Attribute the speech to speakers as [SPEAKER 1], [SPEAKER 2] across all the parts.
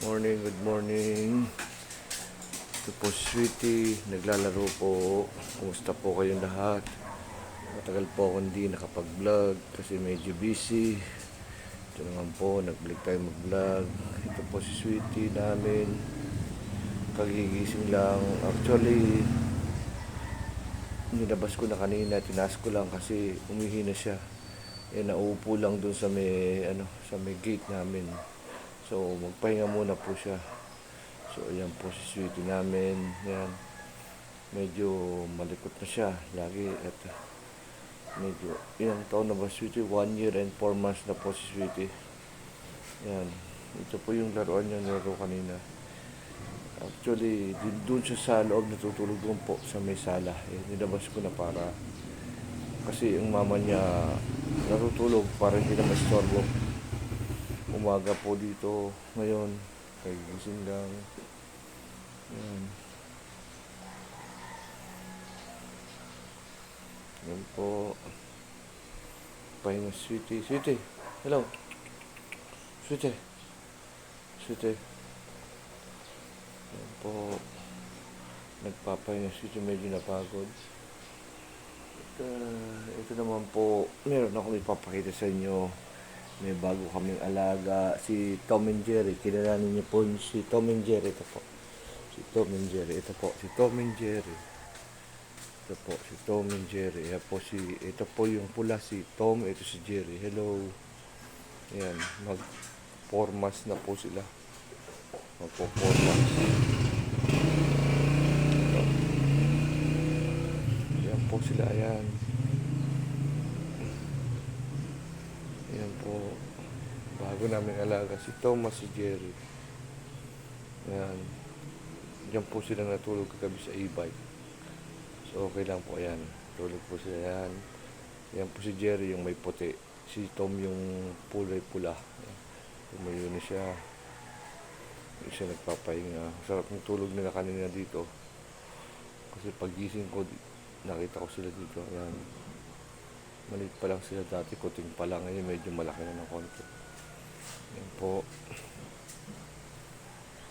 [SPEAKER 1] Morning, good morning. Ito po si Sweetie, naglalaro po. Kumusta po kayong lahat? Matagal po ako hindi nakapag-vlog kasi medyo busy. Ito naman po, nag-vlog tayo mag-vlog. Ito po si Sweetie namin. Kagigising lang. Actually, nilabas ko na kanina, tinaas ko lang kasi umihi na siya. Nauupo lang dun sa may gate namin. So, magpahinga muna po siya. So, ayan po si Sweetie namin. Ayan. Medyo malikot na siya. Lagi. At medyo, ilang taon na ba Sweetie? 1 year and 4 months na po si Sweetie. Ayan. Ito po yung laruan niya nilaro kanina. Actually, doon siya sa loob natutulog doon po sa may sala. Nilabas ko na para kasi yung mama niya natutulog para hindi na mastorbo. Umaga po dito ngayon. Kagising lang. Ayan. Ayan po. Pahinga Sweetie. Sweetie. Hello. Sweetie. Sweetie. Ayan po. Nagpapahinga Sweetie. Medyo napagod. Ito naman po. Meron akong ipapakita sa inyo. May bago kaming alaga. Si Tom and Jerry. Kilalanin niyo po si Tom and Jerry. Ito po. Si Tom and Jerry. Ito po. Si Tom and Jerry. Ito po. Si Tom and Jerry. Ito po yung pula. Si Tom. Ito si Jerry. Hello. Ayan. Mag 4 months na po sila. Magpo 4 months. Ayan po sila. Ayan. Ayan po. Bago namin alaga. Si Tom at si Jerry. Ayan. Diyan po sila natulog kagabi sa e-bike. So, okay lang po. Ayan. Tulog po sila. Ayan. Ayan po si Jerry yung may puti. Si Tom yung kulay pula. Tumayo na siya. Hindi siya nagpapahinga. Sarap ng tulog nila kanina dito. Kasi pagising ko, nakita ko sila dito. Ayan. Maliit pa lang sila dati. Kuting pa lang. Ngayon medyo malaki na ng konti. Ayan po.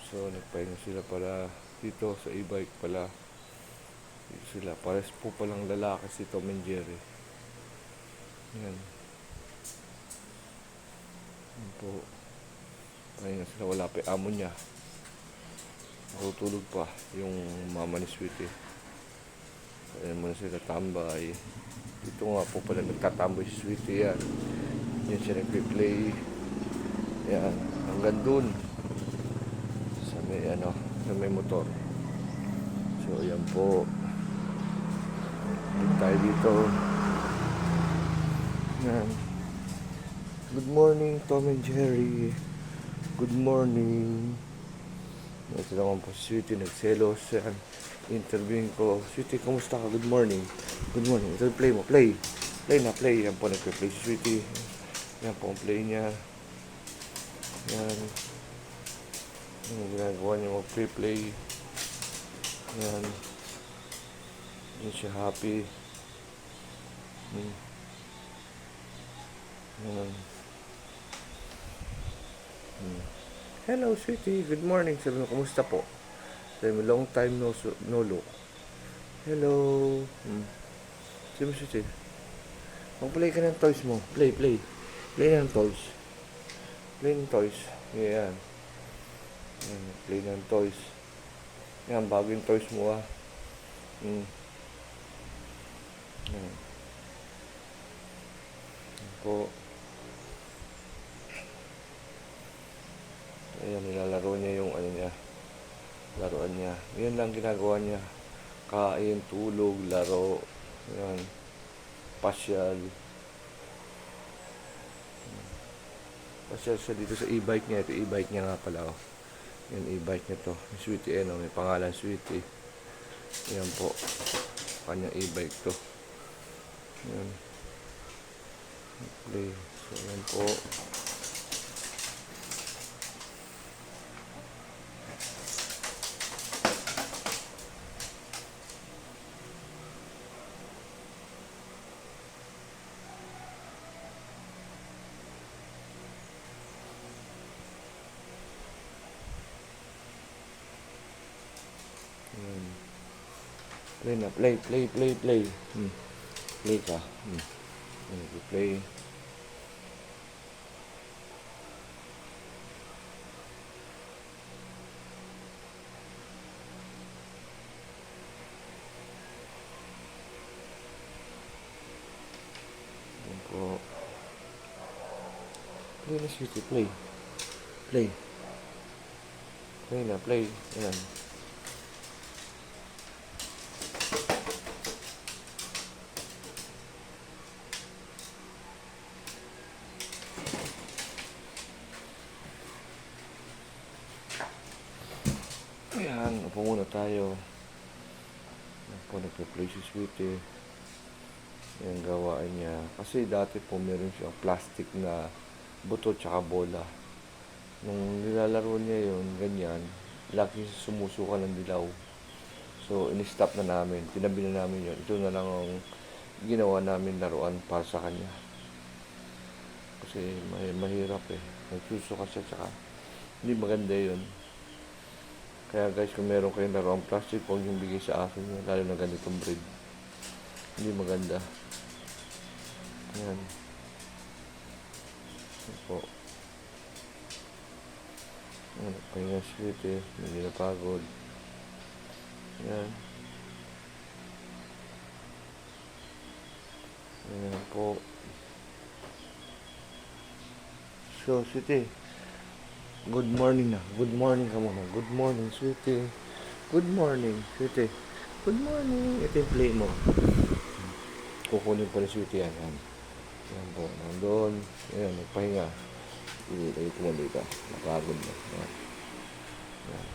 [SPEAKER 1] So, nagpahinga sila para dito sa e-bike pala. Dito sila. Pares po palang lalaki si Tom and Jerry. Ayan. Ayan po. Pahinga sila. Wala pa yung amo niya. Natutulog pa yung mama ni Sweetie. Ayan muna sila tambay. Dito nga po pala nagtatambay si Sweetie. Yan. Yan siya nagpe-play. Yan. Hanggang dun. Sa may motor. So, ayan po. Dito tayo dito. Yan. Good morning, Tom and Jerry. Good morning. Ito naman po si Sweetie. Nagselos. Yan. Interviewin ko. Sweetie, kumusta ka? Good morning. Good morning. Ito play mo. Play. Play na, play. Yan po, nagpe-play si Sweetie. Yan po ang play niya. Yan. Yung ginagawa niya mag-play. Yan. Yan siya happy. Yan. Hello, Sweetie. Good morning. Sabi mo, kumusta po? Sabi mo, long time no look. Hello. Sabi mo, Sweetie. Mag-play ka ng toys mo. Play. Play ng toys. Play ng toys. Yan. Play ng toys. Yan, bago yung toys mo Yan. Yan po. Ayan, nilalaro niya yung laruan niya. Yan lang ginagawa niya. Kain, tulog, laro. Yan. Pasyal. Pasyal siya dito sa e-bike niya. Ito e-bike niya nga pala. Yan, e-bike niya to. Sweetie, may pangalan Sweetie. Yan po. Kanyang e-bike to. Yan. Play. So, yan po. Play na. Play, play, play, play. Play ka. Play. Yan po. Play na, sweetie. Play. Play. Play na, play. Ayan. Ayan, upo muna tayo. Ayan po, nagpe-play si sweetie. Yung gawain niya. Kasi dati po meron siyang plastic na buto tsaka bola. Nung nilalaro niya yun, ganyan, lagi sumusuka ng dilaw. So, in-stop na namin. Tinabi na namin yun. Ito na lang ang ginawa namin laruan para sa kanya. Kasi mahirap eh. Nagsusuka siya tsaka hindi maganda yun. Kaya guys, kung meron kayong laruan plastic, huwag yung bigay sa akin yun. Lalo na ganitong breed. Hindi maganda. Ayan. Ayan po. Ayan, pahinga sweet eh. Hindi napagod. Ayan. Ayan po. So, sweetie. Good morning na. Good morning ka muna. Good morning, sweetie. Good morning, sweetie. Good morning. Ito yung play mo. Kukunin po ni sweetie yan. Ayan po. Nandun. Ayan, nagpahinga. Ilagay ko muna dito. Napagod na. Ayan. Ayan.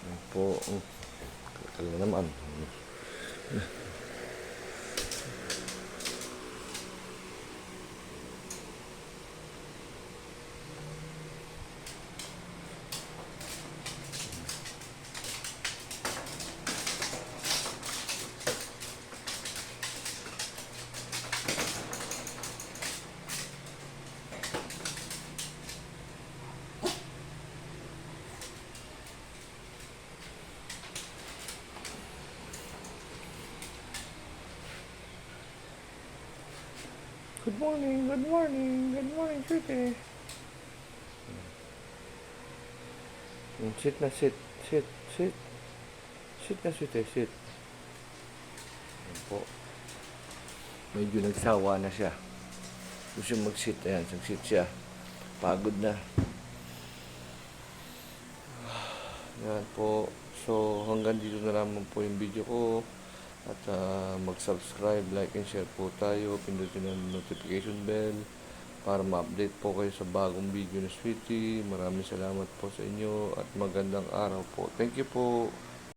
[SPEAKER 1] Ayan po. Kala naman. Good morning, good morning, good morning, sweetie. Sit na, sit, sit, sit. Sit na, sweetie, sit. Ayan po. Medyo nagsawa na siya. Gusto mag-sit, ayan, nag-sit siya. Pagod na. Ayan po. So, hanggang dito na naman po yung video ko. At mag-subscribe, like, and share po tayo. Pindutin ang notification bell para ma-update po kayo sa bagong video ni Sweetie. Maraming salamat po sa inyo at magandang araw po. Thank you po.